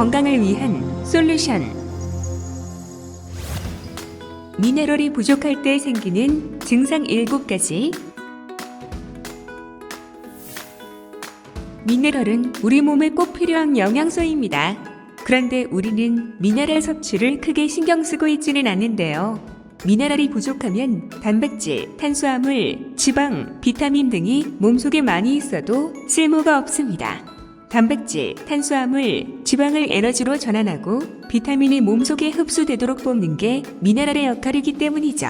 건강을 위한 솔루션. 미네랄이 부족할 때 생기는 증상 7가지. 미네랄은 우리 몸에 꼭 필요한 영양소입니다. 그런데 우리는 미네랄 섭취를 크게 신경 쓰고 있지는 않는데요. 미네랄이 부족하면 단백질, 탄수화물, 지방, 비타민 등이 몸속에 많이 있어도 쓸모가 없습니다. 단백질, 탄수화물, 지방을 에너지로 전환하고 비타민이 몸속에 흡수되도록 뽑는 게 미네랄의 역할이기 때문이죠.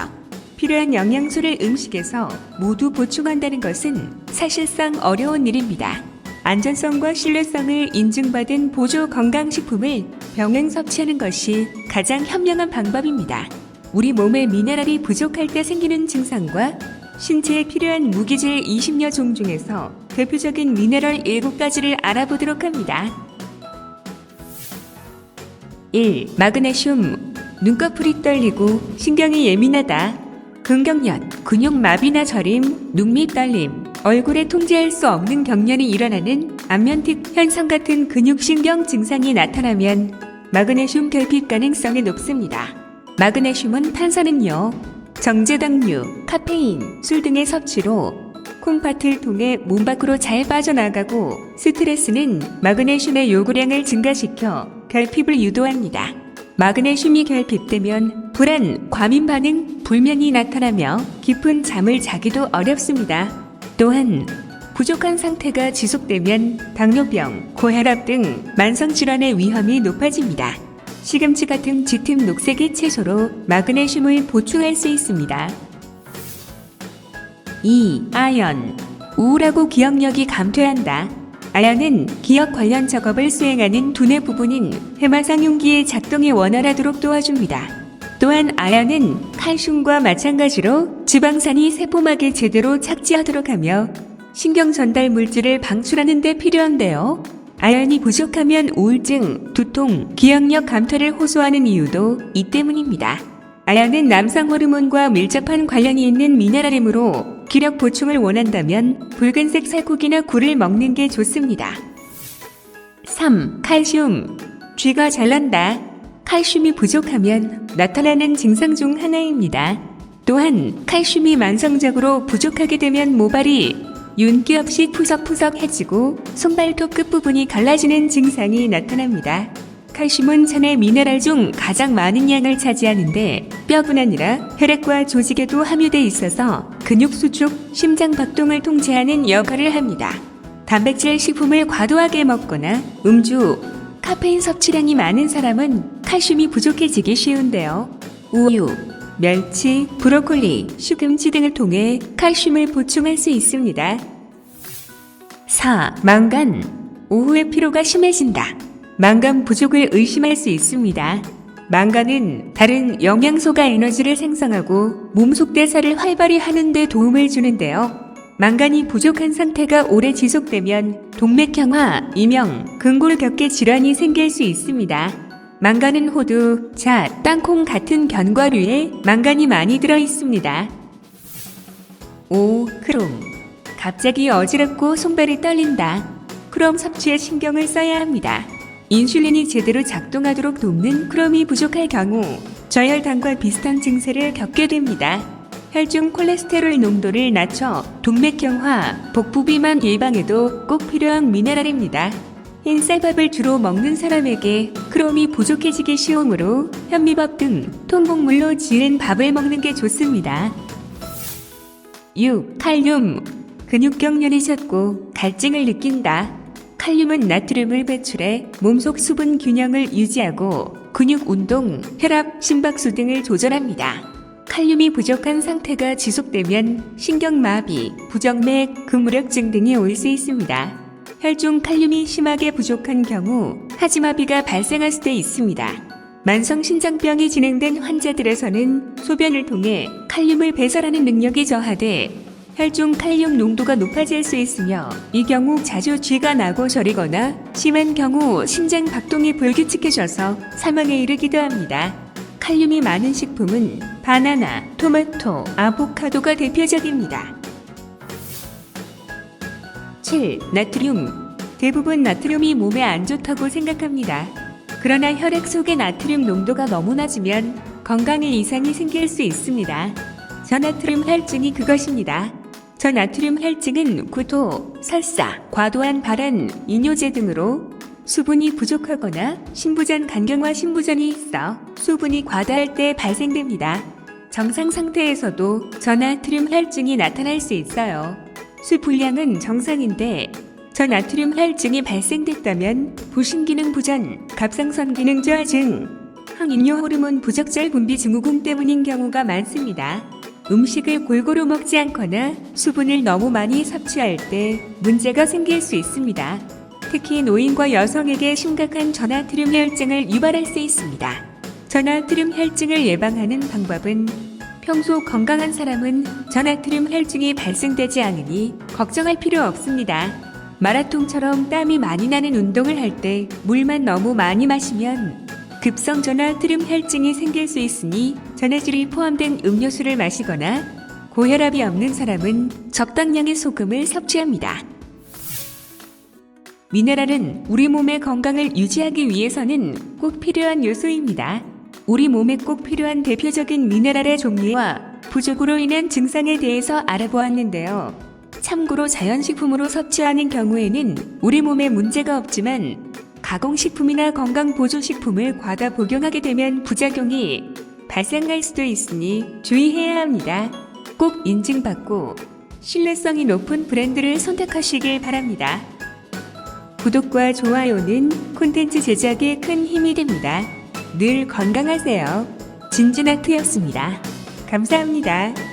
필요한 영양소를 음식에서 모두 보충한다는 것은 사실상 어려운 일입니다. 안전성과 신뢰성을 인증받은 보조 건강식품을 병행 섭취하는 것이 가장 현명한 방법입니다. 우리 몸에 미네랄이 부족할 때 생기는 증상과 신체에 필요한 무기질 20여 종 중에서 대표적인 미네랄 7가지를 알아보도록 합니다. 1. 마그네슘. 눈꺼풀이 떨리고 신경이 예민하다. 근경련, 근육마비나 저림, 눈밑 떨림, 얼굴에 통제할 수 없는 경련이 일어나는 안면틱 현상 같은 근육신경 증상이 나타나면 마그네슘 결핍 가능성이 높습니다. 마그네슘은 탄산음료, 정제당류, 카페인, 술 등의 섭취로 콩팥을 통해 몸 밖으로 잘 빠져나가고 스트레스는 마그네슘의 요구량을 증가시켜 결핍을 유도합니다. 마그네슘이 결핍되면 불안, 과민 반응, 불면이 나타나며 깊은 잠을 자기도 어렵습니다. 또한 부족한 상태가 지속되면 당뇨병, 고혈압 등 만성질환의 위험이 높아집니다. 시금치 같은 짙은 녹색의 채소로 마그네슘을 보충할 수 있습니다. 2. 아연. 우울하고 기억력이 감퇴한다. 아연은 기억 관련 작업을 수행하는 두뇌 부분인 해마상용기의 작동이 원활하도록 도와줍니다. 또한 아연은 칼슘과 마찬가지로 지방산이 세포막에 제대로 착지하도록 하며 신경 전달 물질을 방출하는 데 필요한데요. 아연이 부족하면 우울증, 두통, 기억력 감퇴를 호소하는 이유도 이 때문입니다. 아연은 남성 호르몬과 밀접한 관련이 있는 미네랄이므로 기력 보충을 원한다면 붉은색 살코기나 굴을 먹는 게 좋습니다. 3. 칼슘. 쥐가 잘난다. 칼슘이 부족하면 나타나는 증상 중 하나입니다. 또한 칼슘이 만성적으로 부족하게 되면 모발이 윤기 없이 푸석푸석해지고 손발톱 끝부분이 갈라지는 증상이 나타납니다. 칼슘은 천의 미네랄 중 가장 많은 양을 차지하는데 뼈뿐 아니라 혈액과 조직에도 함유돼 있어서 근육 수축, 심장 박동을 통제하는 역할을 합니다. 단백질 식품을 과도하게 먹거나 음주, 카페인 섭취량이 많은 사람은 칼슘이 부족해지기 쉬운데요. 우유, 멸치, 브로콜리, 시금치 등을 통해 칼슘을 보충할 수 있습니다. 4. 망간. 오후에 피로가 심해진다. 망간 부족을 의심할 수 있습니다. 망간은 다른 영양소가 에너지를 생성하고 몸속 대사를 활발히 하는 데 도움을 주는데요. 망간이 부족한 상태가 오래 지속되면 동맥경화, 이명, 근골격계 질환이 생길 수 있습니다. 망간은 호두, 잣, 땅콩 같은 견과류에 망간이 많이 들어 있습니다. 5. 크롬. 갑자기 어지럽고 손발이 떨린다. 크롬 섭취에 신경을 써야 합니다. 인슐린이 제대로 작동하도록 돕는 크롬이 부족할 경우 저혈당과 비슷한 증세를 겪게 됩니다. 혈중 콜레스테롤 농도를 낮춰 동맥경화, 복부비만 예방에도 꼭 필요한 미네랄입니다. 흰 쌀밥을 주로 먹는 사람에게 크롬이 부족해지기 쉬우므로 현미밥 등 통곡물로 지은 밥을 먹는 게 좋습니다. 6. 칼륨. 근육경련이 잦고 갈증을 느낀다. 칼륨은 나트륨을 배출해 몸속 수분 균형을 유지하고 근육 운동, 혈압, 심박수 등을 조절합니다. 칼륨이 부족한 상태가 지속되면 신경마비, 부정맥, 근무력증 등이 올 수 있습니다. 혈중 칼륨이 심하게 부족한 경우 하지마비가 발생할 수도 있습니다. 만성신장병이 진행된 환자들에서는 소변을 통해 칼륨을 배설하는 능력이 저하돼 혈중 칼륨 농도가 높아질 수 있으며 이 경우 자주 쥐가 나고 저리거나 심한 경우 심장 박동이 불규칙해져서 사망에 이르기도 합니다. 칼륨이 많은 식품은 바나나, 토마토, 아보카도가 대표적입니다. 7. 나트륨. 대부분 나트륨이 몸에 안 좋다고 생각합니다. 그러나 혈액 속의 나트륨 농도가 너무 낮으면 건강에 이상이 생길 수 있습니다. 저나트륨 혈증이 그것입니다. 저나트륨 혈증은 구토, 설사, 과도한 발한, 이뇨제 등으로 수분이 부족하거나 신부전 간경화 신부전이 있어 수분이 과다할 때 발생됩니다. 정상 상태에서도 저나트륨 혈증이 나타날 수 있어요. 수 분량은 정상인데 저나트륨 혈증이 발생됐다면 부신기능 부전, 갑상선 기능 저하 등 항인뇨 호르몬 부적절 분비 증후군 때문인 경우가 많습니다. 음식을 골고루 먹지 않거나 수분을 너무 많이 섭취할 때 문제가 생길 수 있습니다. 특히 노인과 여성에게 심각한 저나트륨 혈증을 유발할 수 있습니다. 저나트륨 혈증을 예방하는 방법은 평소 건강한 사람은 저나트륨 혈증이 발생되지 않으니 걱정할 필요 없습니다. 마라톤처럼 땀이 많이 나는 운동을 할 때 물만 너무 많이 마시면 급성 저나트륨 혈증이 생길 수 있으니 전해질이 포함된 음료수를 마시거나 고혈압이 없는 사람은 적당량의 소금을 섭취합니다. 미네랄은 우리 몸의 건강을 유지하기 위해서는 꼭 필요한 요소입니다. 우리 몸에 꼭 필요한 대표적인 미네랄의 종류와 부족으로 인한 증상에 대해서 알아보았는데요. 참고로 자연식품으로 섭취하는 경우에는 우리 몸에 문제가 없지만 가공식품이나 건강보조식품을 과다 복용하게 되면 부작용이 발생할 수도 있으니 주의해야 합니다. 꼭 인증받고 신뢰성이 높은 브랜드를 선택하시길 바랍니다. 구독과 좋아요는 콘텐츠 제작에 큰 힘이 됩니다. 늘 건강하세요. 진진아트였습니다. 감사합니다.